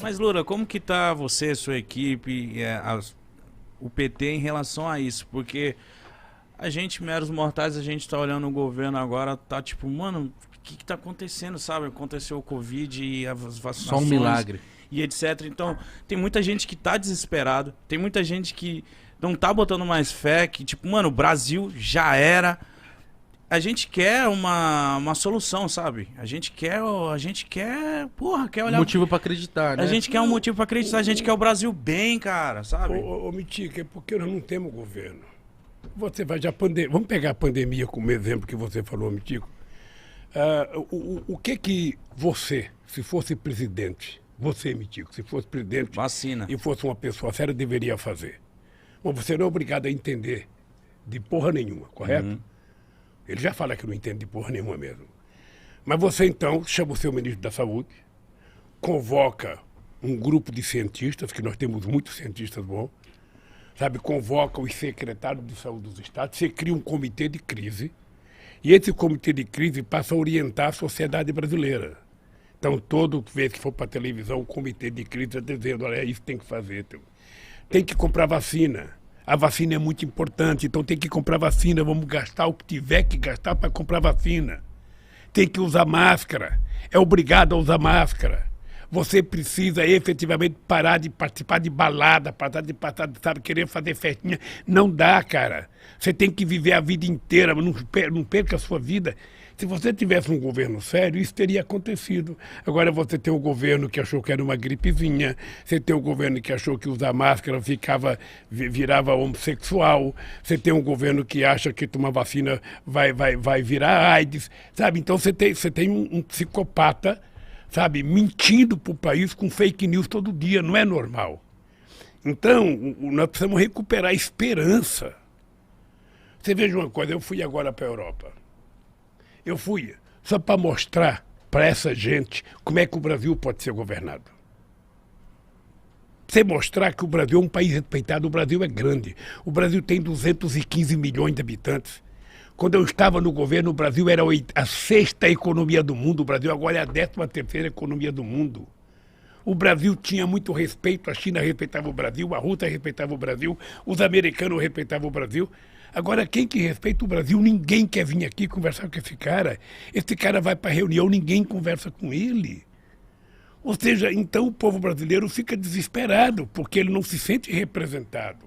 Mas, Lula, como que tá você, sua equipe, o PT em relação a isso? Porque a gente, meros mortais, a gente tá olhando o governo agora, tá tipo, mano, o que tá acontecendo, sabe? Aconteceu o Covid e as vacinações. Só um milagre. E etc. Então, tem muita gente que tá desesperado, tem muita gente que não tá botando mais fé, que tipo, mano, o Brasil já era. A gente quer uma solução, sabe? A gente quer, porra, quer olhar... Motivo pra acreditar, né? A gente quer um motivo pra acreditar, a gente quer o Brasil bem, cara, sabe? Ô, Mitica, é porque nós não temos governo. Você vai já Vamos pegar a pandemia como exemplo que você falou, Mitico. O que você, se fosse presidente, você, Mitico, se fosse presidente Vacina. e fosse uma pessoa séria, deveria fazer? Bom, você não é obrigado a entender de porra nenhuma, correto? Uhum. Ele já fala que não entende de porra nenhuma mesmo. Mas você, então, chama o seu ministro da Saúde, convoca um grupo de cientistas, que nós temos muitos cientistas bons, sabe, convoca os secretários de saúde dos estados, você cria um comitê de crise, e esse comitê de crise passa a orientar a sociedade brasileira. Então, toda vez que for para a televisão, o comitê de crise está dizendo, olha, isso tem que fazer. Tem que comprar vacina. A vacina é muito importante, então tem que comprar vacina, vamos gastar o que tiver que gastar para comprar vacina. Tem que usar máscara, é obrigado a usar máscara. Você precisa efetivamente parar de participar de balada, parar de sabe, querer fazer festinha. Não dá, cara. Você tem que viver a vida inteira, não perca a sua vida. Se você tivesse um governo sério, isso teria acontecido. Agora você tem um governo que achou que era uma gripezinha, você tem um governo que achou que usar máscara virava homossexual, você tem um governo que acha que tomar vacina vai virar AIDS, sabe? Então você tem um psicopata, sabe, mentindo para o país com fake news todo dia, não é normal. Então, nós precisamos recuperar a esperança. Você veja uma coisa, eu fui agora para a Europa. Eu fui só para mostrar para essa gente como é que o Brasil pode ser governado. Você mostrar que o Brasil é um país respeitado, o Brasil é grande. O Brasil tem 215 milhões de habitantes. Quando eu estava no governo, o Brasil era a sexta economia do mundo, o Brasil agora é a 13ª economia do mundo. O Brasil tinha muito respeito, a China respeitava o Brasil, a Rússia respeitava o Brasil, os americanos respeitavam o Brasil. Agora, quem que respeita o Brasil? Ninguém quer vir aqui conversar com esse cara. Esse cara vai para a reunião, ninguém conversa com ele. Ou seja, então o povo brasileiro fica desesperado, porque ele não se sente representado.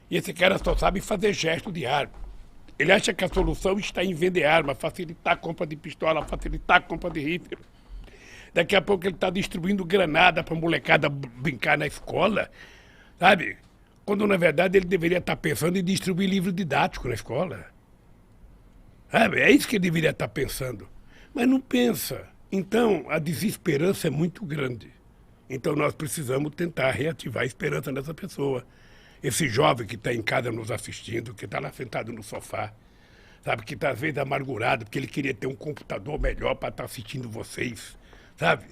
E esse cara só sabe fazer gesto de arma. Ele acha que a solução está em vender arma, facilitar a compra de pistola, facilitar a compra de rifle. Daqui a pouco ele está distribuindo granada para a molecada brincar na escola, sabe? Quando, na verdade, ele deveria estar pensando em distribuir livro didático na escola. Sabe? É isso que ele deveria estar pensando. Mas não pensa. Então, a desesperança é muito grande. Então, nós precisamos tentar reativar a esperança nessa pessoa. Esse jovem que está em casa nos assistindo, que está lá sentado no sofá, sabe? Que está, às vezes, amargurado, porque ele queria ter um computador melhor para estar assistindo vocês, sabe?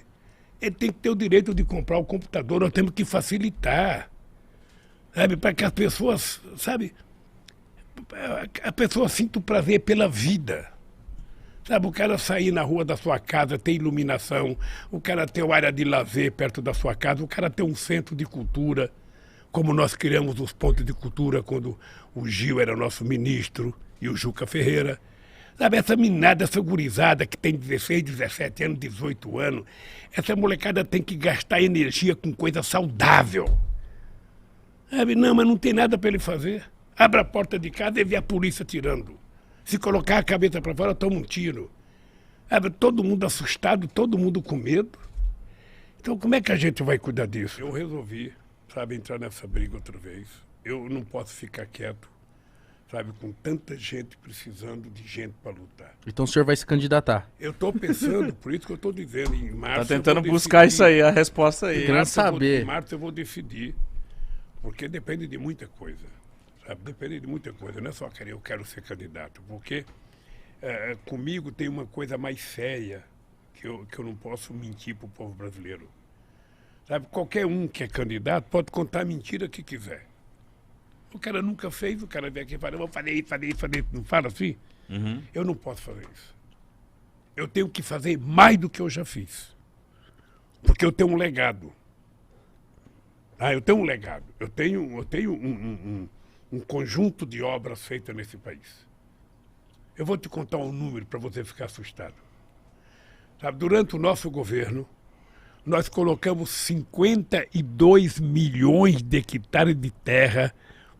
Ele tem que ter o direito de comprar o computador, nós temos que facilitar. Sabe, para que as pessoas, sabe, a pessoa sinta o prazer pela vida. Sabe, o cara sair na rua da sua casa, ter iluminação, o cara ter uma área de lazer perto da sua casa, o cara ter um centro de cultura, como nós criamos os pontos de cultura quando o Gil era nosso ministro e o Juca Ferreira. Sabe, essa minada, essa gurizada que tem 16, 17 anos, 18 anos, essa molecada tem que gastar energia com coisa saudável. Sabe, não, mas não tem nada para ele fazer. Abre a porta de casa e vê a polícia tirando. Se colocar a cabeça para fora, toma um tiro. Sabe, todo mundo assustado, todo mundo com medo. Então, como é que a gente vai cuidar disso? Eu resolvi, sabe, entrar nessa briga outra vez. Eu não posso ficar quieto, sabe, com tanta gente precisando de gente para lutar. Então o senhor vai se candidatar? Eu estou pensando, por isso que eu estou dizendo, em março. Tá tentando buscar isso aí, a resposta aí. Querendo saber. Em março eu vou decidir. Porque depende de muita coisa, sabe? Depende de muita coisa, não é só eu quero ser candidato, porque comigo tem uma coisa mais séria que eu não posso mentir para o povo brasileiro. Sabe? Qualquer um que é candidato pode contar a mentira que quiser. O cara nunca fez, o cara vem aqui e fala, eu vou fazer isso, não fala assim? Uhum. Eu não posso fazer isso. Eu tenho que fazer mais do que eu já fiz, porque eu tenho um legado. Eu tenho um legado, eu tenho um conjunto de obras feitas nesse país. Eu vou te contar um número para você ficar assustado. Sabe, durante o nosso governo, nós colocamos 52 milhões de hectares de terra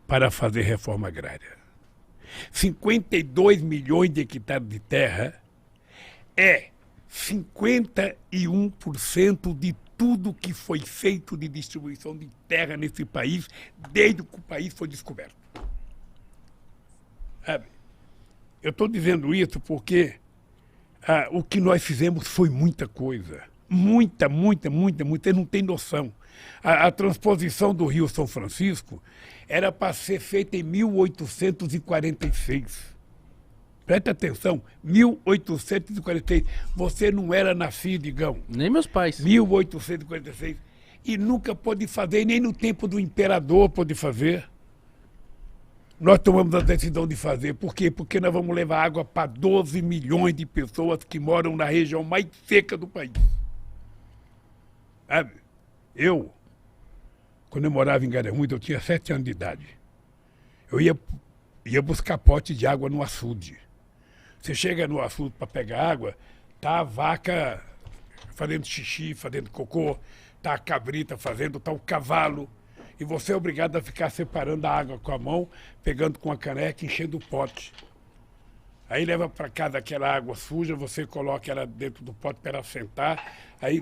para fazer reforma agrária. 52 milhões de hectares de terra é 51% de tudo que foi feito de distribuição de terra nesse país desde que o país foi descoberto. Sabe? Eu estou dizendo isso porque o que nós fizemos foi muita coisa. Muita. Você não tem noção. A transposição do Rio São Francisco era para ser feita em 1846. Presta atenção, 1846. Você não era nascido, Igão. Nem meus pais. 1846. E nunca pôde fazer, nem no tempo do imperador pôde fazer. Nós tomamos a decisão de fazer. Por quê? Porque nós vamos levar água para 12 milhões de pessoas que moram na região mais seca do país. Sabe? Quando eu morava em Garanhuns, eu tinha 7 anos de idade. Eu ia buscar pote de água no açude. Você chega no açude para pegar água, tá a vaca fazendo xixi, fazendo cocô, tá a cabrita fazendo, tá o cavalo. E você é obrigado a ficar separando a água com a mão, pegando com a caneca, enchendo o pote. Aí leva para casa aquela água suja, você coloca ela dentro do pote para ela assentar. Aí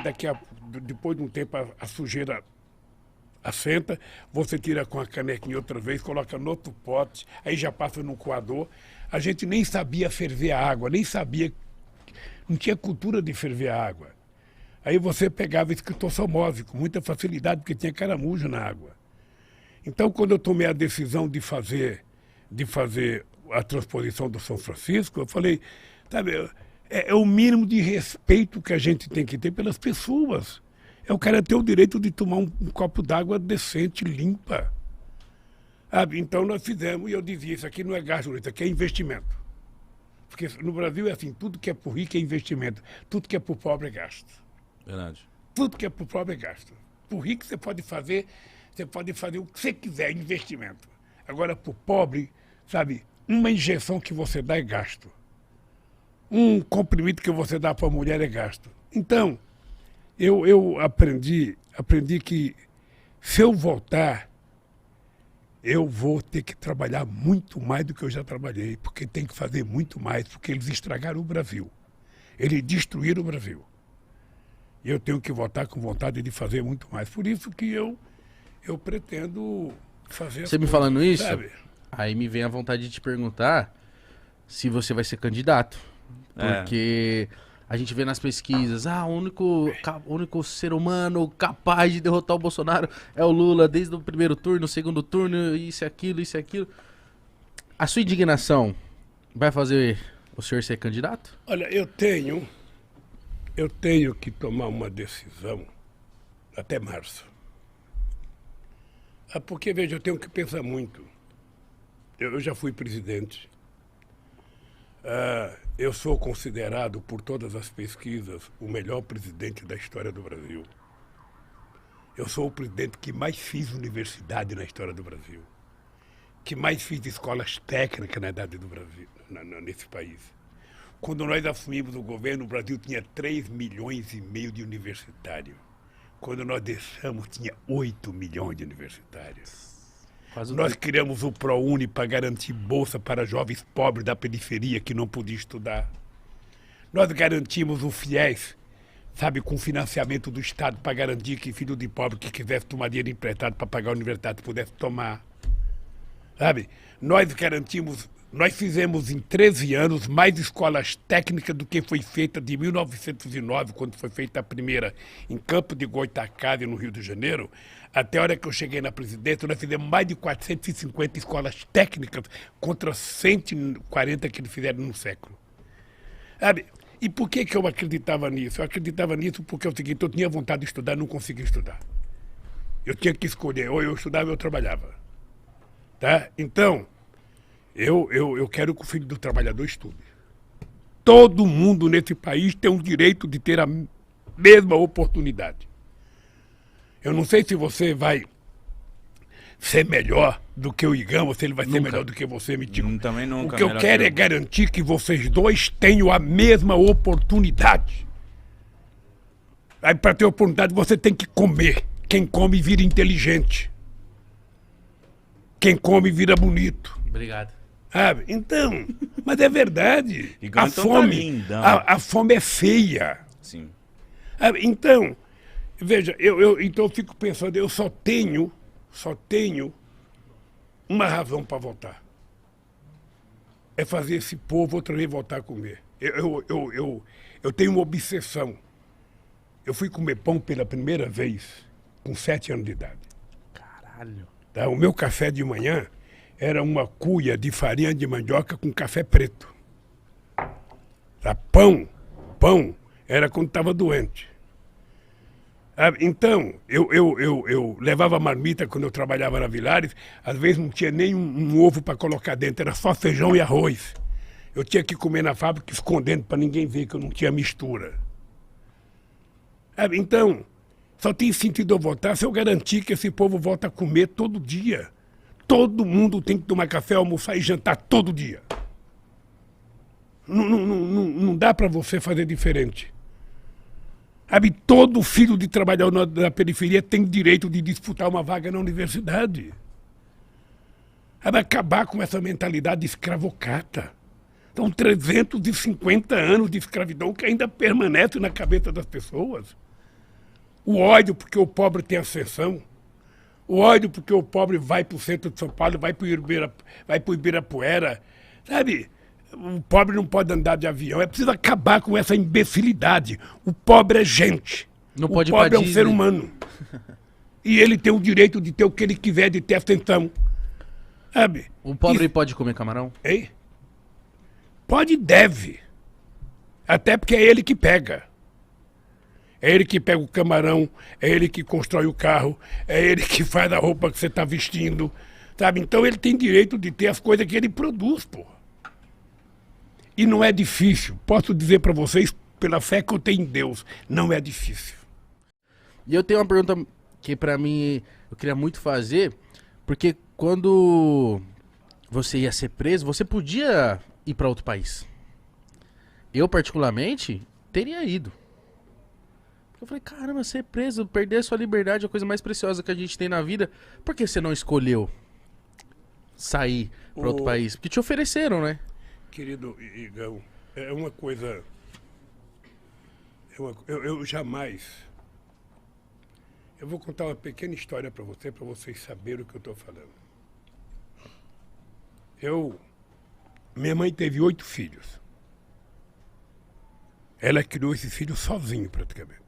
depois de um tempo a sujeira assenta, você tira com a canequinha outra vez, coloca no outro pote, aí já passa no coador. A gente nem sabia ferver a água, nem sabia, não tinha cultura de ferver a água. Aí você pegava esquistossomose com muita facilidade, porque tinha caramujo na água. Então, quando eu tomei a decisão de fazer a transposição do São Francisco, eu falei, sabe, é o mínimo de respeito que a gente tem que ter pelas pessoas. É o cara ter o direito de tomar um copo d'água decente, limpa. Então nós fizemos, e eu dizia, isso aqui não é gasto, isso aqui é investimento. Porque no Brasil é assim, tudo que é por rico é investimento, tudo que é por pobre é gasto. Verdade. Tudo que é por pobre é gasto. Por rico você pode fazer o que você quiser, investimento. Agora, por pobre, sabe, uma injeção que você dá é gasto. Um comprimido que você dá para a mulher é gasto. Então, eu aprendi que se eu voltar, eu vou ter que trabalhar muito mais do que eu já trabalhei, porque tem que fazer muito mais, porque eles estragaram o Brasil. Eles destruíram o Brasil. E eu tenho que voltar com vontade de fazer muito mais. Por isso que eu pretendo fazer. Você me falando isso, sabe? Aí me vem a vontade de te perguntar se você vai ser candidato. Porque a gente vê nas pesquisas, o único ser humano capaz de derrotar o Bolsonaro é o Lula, desde o primeiro turno, segundo turno, isso e aquilo. A sua indignação vai fazer o senhor ser candidato? Olha, eu tenho que tomar uma decisão até março. Porque, veja, eu tenho que pensar muito. Eu já fui presidente. Eu sou considerado, por todas as pesquisas, o melhor presidente da história do Brasil. Eu sou o presidente que mais fiz universidade na história do Brasil, que mais fiz escolas técnicas na idade do Brasil, nesse país. Quando nós assumimos o governo, o Brasil tinha 3,5 milhões de universitários. Quando nós deixamos, tinha 8 milhões de universitários. Nós criamos o ProUni para garantir bolsa para jovens pobres da periferia que não podiam estudar. Nós garantimos o FIES, sabe, com financiamento do Estado para garantir que filho de pobre que quisesse tomar dinheiro emprestado para pagar a universidade pudesse tomar. Sabe? Nós fizemos em 13 anos mais escolas técnicas do que foi feita de 1909, quando foi feita a primeira em Campo de Goytacazes, no Rio de Janeiro, até a hora que eu cheguei na presidência. Nós fizemos mais de 450 escolas técnicas contra 140 que eles fizeram no século. Sabe? E por que eu acreditava nisso? Eu acreditava nisso porque é o seguinte, eu tinha vontade de estudar, não conseguia estudar. Eu tinha que escolher, ou eu estudava ou eu trabalhava. Tá? Então, eu quero que o filho do trabalhador estude. Todo mundo nesse país tem o direito de ter a mesma oportunidade. Eu não sei se você vai ser melhor do que o Igão, ou se ele vai ser melhor do que você, me diga. Também nunca. O que eu quero é garantir que vocês dois tenham a mesma oportunidade. Aí, para ter oportunidade, você tem que comer. Quem come vira inteligente. Quem come vira bonito. Obrigado. Sabe? Então, mas é verdade. Igão, A então fome, tá lindão. a fome é feia. Sim. Sabe? Então, veja, então eu fico pensando, eu só tenho uma razão para votar. É fazer esse povo outra vez voltar a comer. Eu tenho uma obsessão. Eu fui comer pão pela primeira vez com 7 anos de idade. Caralho. Tá? O meu café de manhã era uma cuia de farinha de mandioca com café preto. Tá? Pão era quando estava doente. Então, eu levava marmita quando eu trabalhava na Vilares, às vezes não tinha nem um ovo para colocar dentro, era só feijão e arroz. Eu tinha que comer na fábrica escondendo para ninguém ver que eu não tinha mistura. Então, só tem sentido eu votar se eu garantir que esse povo volta a comer todo dia. Todo mundo tem que tomar café, almoçar e jantar todo dia. Não dá para você fazer diferente. Todo filho de trabalhador da periferia tem direito de disputar uma vaga na universidade. Acabar com essa mentalidade escravocrata. São 350 anos de escravidão que ainda permanece na cabeça das pessoas. O ódio porque o pobre tem ascensão. O ódio porque o pobre vai para o centro de São Paulo, vai para o Ibirapuera. Sabe? O pobre não pode andar de avião. É preciso acabar com essa imbecilidade. O pobre é gente. Não o pode pobre é um Disney. ser humano. E ele tem o direito de ter o que ele quiser, de ter ascensão. Sabe? O pobre pode comer camarão? Hein? Pode e deve. Até porque é ele que pega. É ele que pega o camarão, é ele que constrói o carro, é ele que faz a roupa que você está vestindo, sabe? Então ele tem direito de ter as coisas que ele produz, porra. E não é difícil. Posso dizer para vocês, pela fé que eu tenho em Deus, não é difícil. E eu tenho uma pergunta que pra mim eu queria muito fazer, porque quando você ia ser preso, você podia ir pra outro país. Eu, particularmente, teria ido. Eu falei, caramba, ser preso, perder a sua liberdade é a coisa mais preciosa que a gente tem na vida. Por que você não escolheu sair pra outro país? Porque te ofereceram, né? Querido Igão, é uma coisa... Eu jamais... Eu vou contar uma pequena história para vocês saberem o que eu estou falando. Minha mãe teve 8 filhos. Ela criou esses filhos sozinha, praticamente.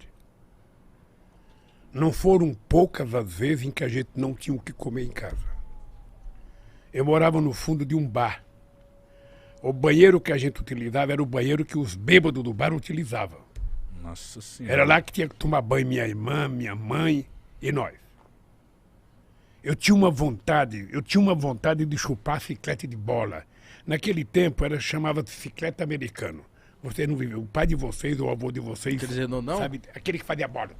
Não foram poucas as vezes em que a gente não tinha o que comer em casa. Eu morava no fundo de um bar. O banheiro que a gente utilizava era o banheiro que os bêbados do bar utilizavam. Nossa Senhora. Era lá que tinha que tomar banho minha irmã, minha mãe e nós. Eu tinha uma vontade de chupar chiclete de bola. Naquele tempo chamava-se chiclete americano. Vocês não viviam, o pai de vocês ou o avô de vocês... Quer dizer, não? Sabe, aquele que fazia bola.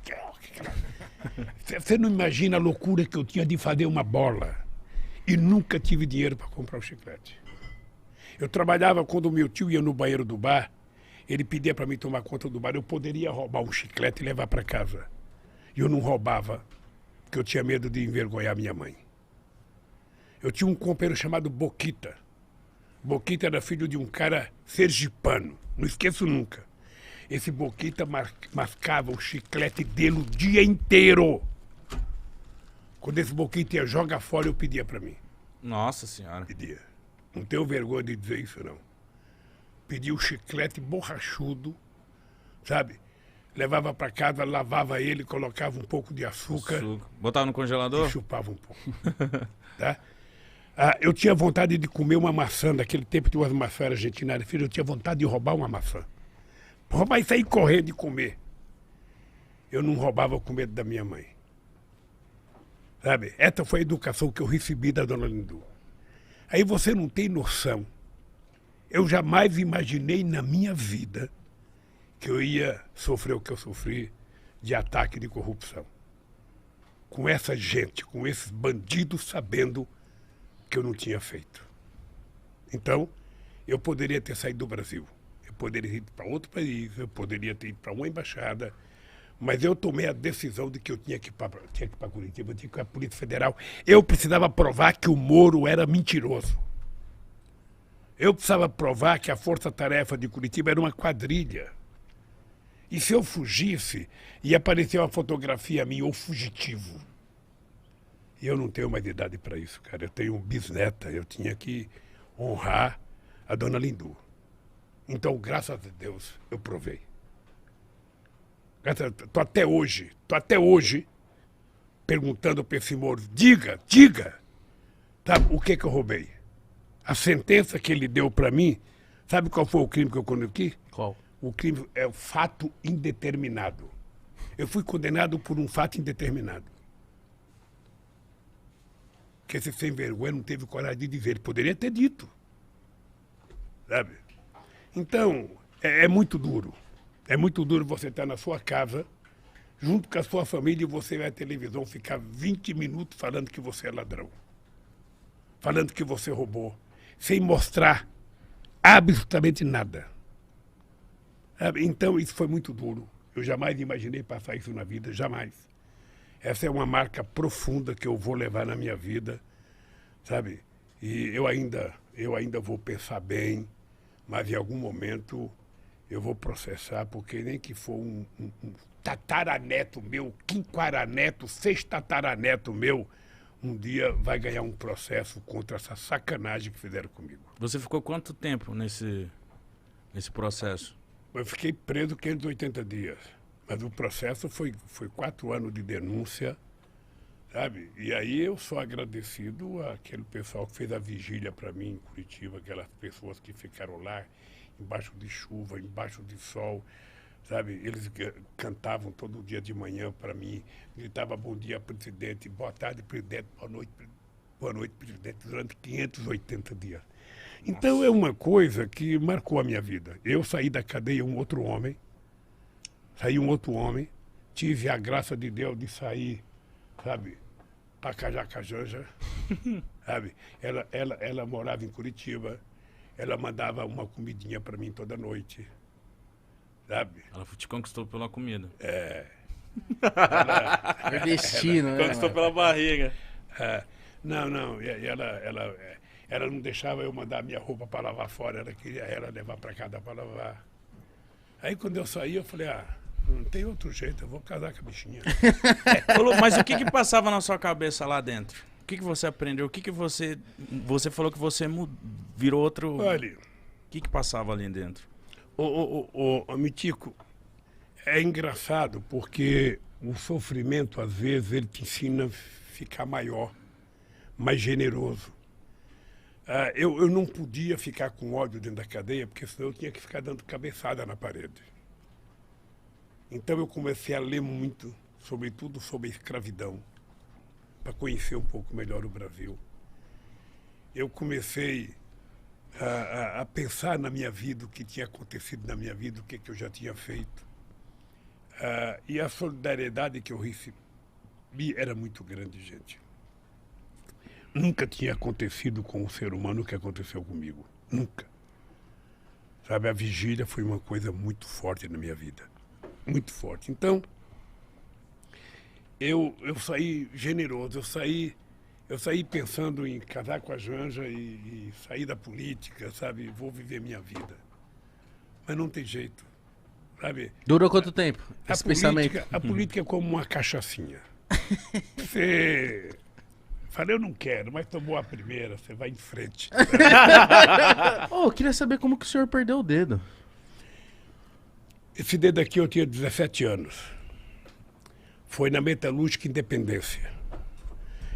Você não imagina a loucura que eu tinha de fazer uma bola. E nunca tive dinheiro para comprar o chiclete. Eu trabalhava quando o meu tio ia no banheiro do bar, ele pedia para mim tomar conta do bar, eu poderia roubar um chiclete e levar para casa. E eu não roubava, porque eu tinha medo de envergonhar minha mãe. Eu tinha um companheiro chamado Boquita. Boquita era filho de um cara sergipano, não esqueço nunca. Esse Boquita mascava o chiclete dele o dia inteiro. Quando esse Boquita ia jogar fora, eu pedia para mim. Nossa Senhora. Pedia. Não tenho vergonha de dizer isso, não. Pedia o chiclete borrachudo, sabe? Levava para casa, lavava ele, colocava um pouco de açúcar. Botava no congelador? E chupava um pouco. Tá? Eu tinha vontade de comer uma maçã. Naquele tempo tinha umas maçãs argentinas. Filho, eu tinha vontade de roubar uma maçã. Roubar e sair correndo e comer. Eu não roubava com medo da minha mãe. Sabe? Essa foi a educação que eu recebi da dona Lindu. Aí você não tem noção. Eu jamais imaginei na minha vida que eu ia sofrer o que eu sofri de ataque de corrupção. com essa gente, com esses bandidos, sabendo que eu não tinha feito. Então, eu poderia ter saído do Brasil, eu poderia ter ido para outro país, eu poderia ter ido para uma embaixada, mas eu tomei a decisão de que eu tinha que ir para Curitiba, eu tinha que ir para a Polícia Federal. Eu precisava provar que o Moro era mentiroso. Eu precisava provar que a Força-Tarefa de Curitiba era uma quadrilha. E se eu fugisse, ia aparecer uma fotografia minha, ou fugitivo. E eu não tenho mais idade para isso, cara. Eu tenho bisneta, eu tinha que honrar a dona Lindu. Então, graças a Deus, eu provei. Tô até hoje, perguntando para esse Moro, diga, sabe, o que eu roubei? A sentença que ele deu para mim, sabe qual foi o crime que eu cometi? Qual? O crime é o fato indeterminado. Eu fui condenado por um fato indeterminado. Que esse sem vergonha não teve coragem de dizer. Ele poderia ter dito. Sabe? Então, é muito duro. É muito duro você estar na sua casa, junto com a sua família, e você vai à televisão ficar 20 minutos falando que você é ladrão. Falando que você roubou. Sem mostrar absolutamente nada. Sabe? Então, isso foi muito duro. Eu jamais imaginei passar isso na vida, jamais. Essa é uma marca profunda que eu vou levar na minha vida, sabe? E eu ainda vou pensar bem, mas em algum momento eu vou processar, porque nem que for um tataraneto meu, quinquaraneto, sextataraneto meu, um dia vai ganhar um processo contra essa sacanagem que fizeram comigo. Você ficou quanto tempo nesse processo? Eu fiquei preso 580 dias. Mas o processo foi 4 anos de denúncia, sabe? E aí eu sou agradecido àquele pessoal que fez a vigília para mim em Curitiba, aquelas pessoas que ficaram lá, embaixo de chuva, embaixo de sol, sabe? Eles cantavam todo dia de manhã para mim, gritavam bom dia, presidente, boa tarde, presidente, boa noite, presidente, durante 580 dias. Então é uma coisa que marcou a minha vida. Eu saí da cadeia um outro homem, tive a graça de Deus de sair, sabe, para Cajacajanja, sabe? Ela morava em Curitiba, ela mandava uma comidinha para mim toda noite, sabe? Ela te conquistou pela comida. É destino, né? Conquistou pela barriga. Não, e ela não deixava eu mandar minha roupa para lavar fora, ela queria ela levar para casa para lavar. Aí quando eu saí, eu falei, não tem outro jeito, eu vou casar com a bichinha. Mas o que passava na sua cabeça lá dentro? O que você aprendeu? O que você falou que você virou outro... Olha... O que passava ali dentro? Mitico, é engraçado porque o sofrimento, às vezes, ele te ensina a ficar maior, mais generoso. Eu não podia ficar com ódio dentro da cadeia, porque senão eu tinha que ficar dando cabeçada na parede. Então eu comecei a ler muito, sobretudo sobre a escravidão, para conhecer um pouco melhor o Brasil. Eu comecei a pensar na minha vida, o que tinha acontecido na minha vida, o que eu já tinha feito. E a solidariedade que eu recebi era muito grande, gente. Nunca tinha acontecido com um ser humano o que aconteceu comigo. Nunca. Sabe, a vigília foi uma coisa muito forte na minha vida. Muito forte. Então, eu saí generoso, eu saí pensando em casar com a Janja e sair da política, sabe? Vou viver minha vida. Mas não tem jeito, sabe? Durou quanto tempo esse pensamento? A política é como uma cachaçinha. Você... Falei, eu não quero, mas tomou a primeira, você vai em frente. Eu queria saber como que o senhor perdeu o dedo. Esse dedo aqui eu tinha 17 anos. Foi na Metalúrgica Independência.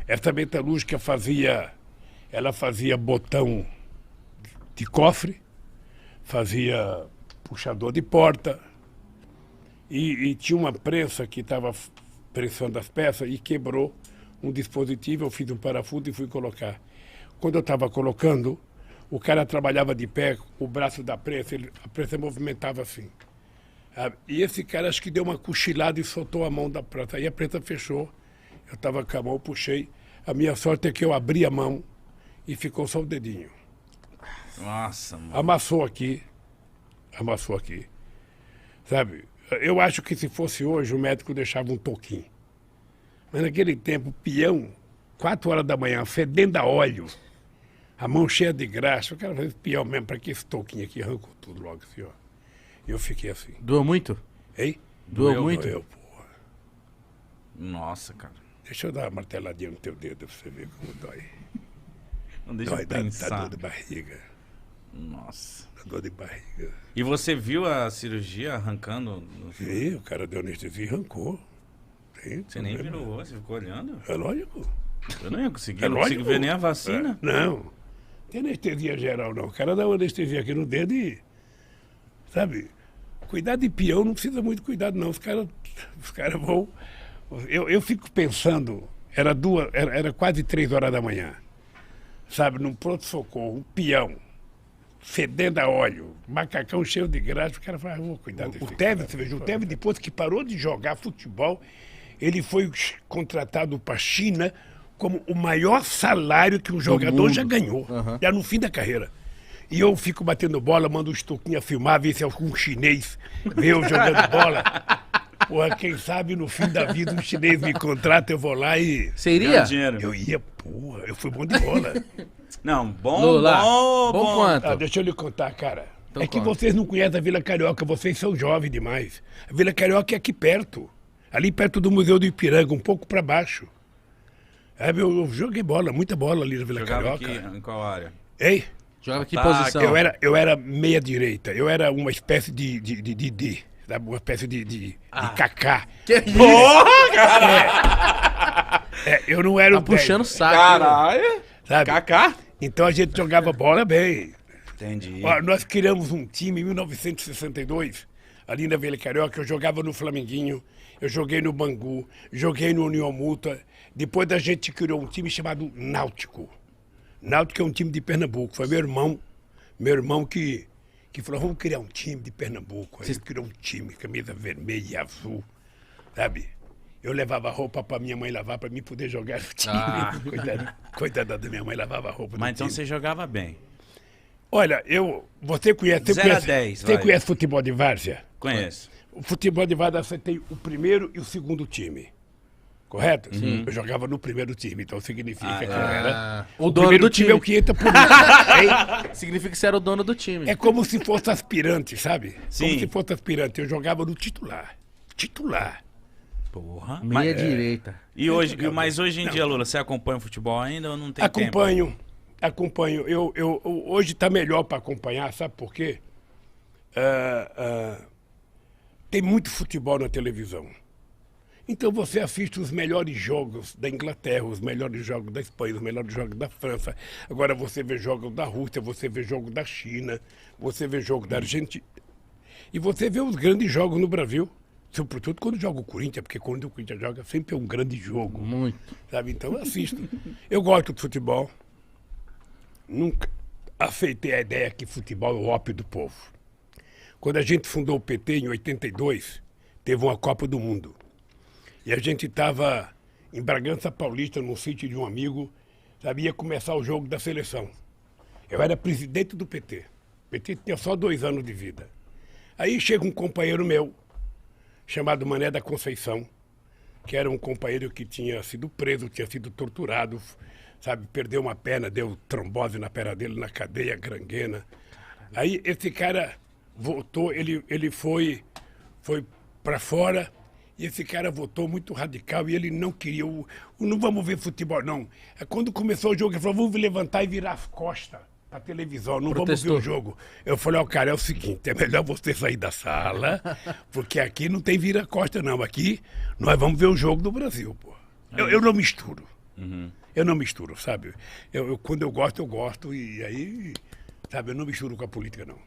Essa metalúrgica fazia botão de cofre, fazia puxador de porta e tinha uma prensa que estava prensando as peças e quebrou um dispositivo, eu fiz um parafuso e fui colocar. Quando eu estava colocando, o cara trabalhava de pé, o braço da prensa, a prensa movimentava assim. E esse cara acho que deu uma cochilada e soltou a mão da prensa. Aí a prensa fechou Eu tava com a mão, puxei. A minha sorte é que eu abri a mão e ficou só o dedinho. Nossa, mano. Amassou aqui. Sabe? Eu acho que se fosse hoje, o médico deixava um toquinho. Mas naquele tempo, peão, 4 horas da manhã, fedendo a óleo, a mão cheia de graxa. Eu quero fazer peão mesmo, para que esse toquinho aqui arrancou tudo logo assim, ó. E eu fiquei assim. Doeu muito? Hein? Doeu muito? Doeu, porra. Nossa, cara. Deixa eu dar uma marteladinha no teu dedo pra você ver como dói. Não deixa Dói, eu dá pensar. dor de barriga. Nossa. Dá dor de barriga. E você viu a cirurgia arrancando? E o cara deu anestesia e arrancou. Você nem virou o olho, você ficou olhando? É lógico. Eu não ia conseguir, É eu não consigo lógico. ver nem a vacina. É, não. Não tem anestesia geral, não. O cara dá uma anestesia aqui no dedo e. Sabe? Cuidar de peão não precisa muito cuidado, não. Os caras vão. Eu fico pensando, era quase 3 horas da manhã. Sabe? Num pronto-socorro, um peão, fedendo a óleo, macacão cheio de graxa, o cara fala, vou cuidar desse. O Tevez, você veja, o Tevez, depois que parou de jogar futebol, ele foi contratado para a China como o maior salário que um jogador já ganhou, já no fim da carreira. E eu fico batendo bola, mando o Estuquinha filmar, ver se algum chinês vê eu jogando bola. Porra, quem sabe no fim da vida um chinês me contrata, eu vou lá e... Você iria? Dinheiro. Eu ia, porra, eu fui bom de bola. Não, bom, Lula, bom, bom quanto? Ah, deixa eu lhe contar, cara. Então é que conta. vocês não conhecem a Vila Carioca, vocês são jovens demais. A Vila Carioca é aqui perto. Ali perto do Museu do Ipiranga, um pouco para baixo. É, eu joguei bola, muita bola ali na Vila Jogava Carioca. aqui, em qual área? Ei, Joga que Ataque. posição? eu era meia direita. Eu era uma espécie de sabe? Uma espécie de Kaká. Que isso? Eu não era Tá o puxando o 10, saco. Caralho! sabe? Kaká? Então a gente jogava bola bem. Entendi. Ó, nós criamos um time em 1962, ali na Vila Carioca. Eu jogava no Flamenguinho, eu joguei no Bangu, joguei no União Multa. Depois a gente criou um time chamado Náutico. Náutico é um time de Pernambuco. Foi meu irmão que falou, vamos criar um time de Pernambuco. Aí criou um time, camisa vermelha e azul, sabe? Eu levava roupa pra minha mãe lavar pra mim poder jogar no time. Ah. Coitada da minha mãe, lavava roupa Mas no então time. você jogava bem. Olha, você conhece... 0 a 10, Você vai. conhece futebol de várzea? Conheço. O futebol de várzea você tem o primeiro e o segundo time. Correto? Eu jogava no primeiro time, então significa que eu era... O dono primeiro do time. é o que entra por último. Hein? Significa que você era o dono do time. É como se fosse aspirante, sabe? Sim. Como se fosse aspirante. Eu jogava no titular. Titular. Porra. Meia direita. E hoje, mas hoje em dia, Lula, você acompanha o futebol ainda ou não tem tempo? Acompanho. Eu hoje está melhor para acompanhar, sabe por quê? Tem muito futebol na televisão. Então você assiste os melhores jogos da Inglaterra, os melhores jogos da Espanha, os melhores jogos da França. Agora você vê jogos da Rússia, você vê jogos da China, você vê jogos da Argentina. E você vê os grandes jogos no Brasil. Sobretudo quando joga o Corinthians, porque quando o Corinthians joga sempre é um grande jogo. Muito. Sabe? Então eu assisto. Eu gosto de futebol. Nunca aceitei a ideia que futebol é o ópio do povo. Quando a gente fundou o PT em 82, teve uma Copa do Mundo. E a gente estava em Bragança Paulista, num sítio de um amigo, sabe? Ia começar o jogo da seleção. Eu era presidente do PT. O PT tinha só 2 anos de vida. Aí chega um companheiro meu, chamado Mané da Conceição, que era um companheiro que tinha sido preso, tinha sido torturado, sabe? Perdeu uma perna, deu trombose na perna dele, na cadeia, gangrena. Aí esse cara voltou, ele foi para fora, e esse cara votou muito radical e ele não queria, não vamos ver futebol, não. Quando começou o jogo, ele falou, vamos levantar e virar as costas pra televisão, não Protestou. vamos ver o jogo. Eu falei, ó, cara, é o seguinte, é melhor você sair da sala, porque aqui não tem vira-costa, não. Aqui nós vamos ver o jogo do Brasil, pô. Eu não misturo. Eu não misturo, sabe? Quando eu gosto, e aí, sabe, eu não misturo com a política, não.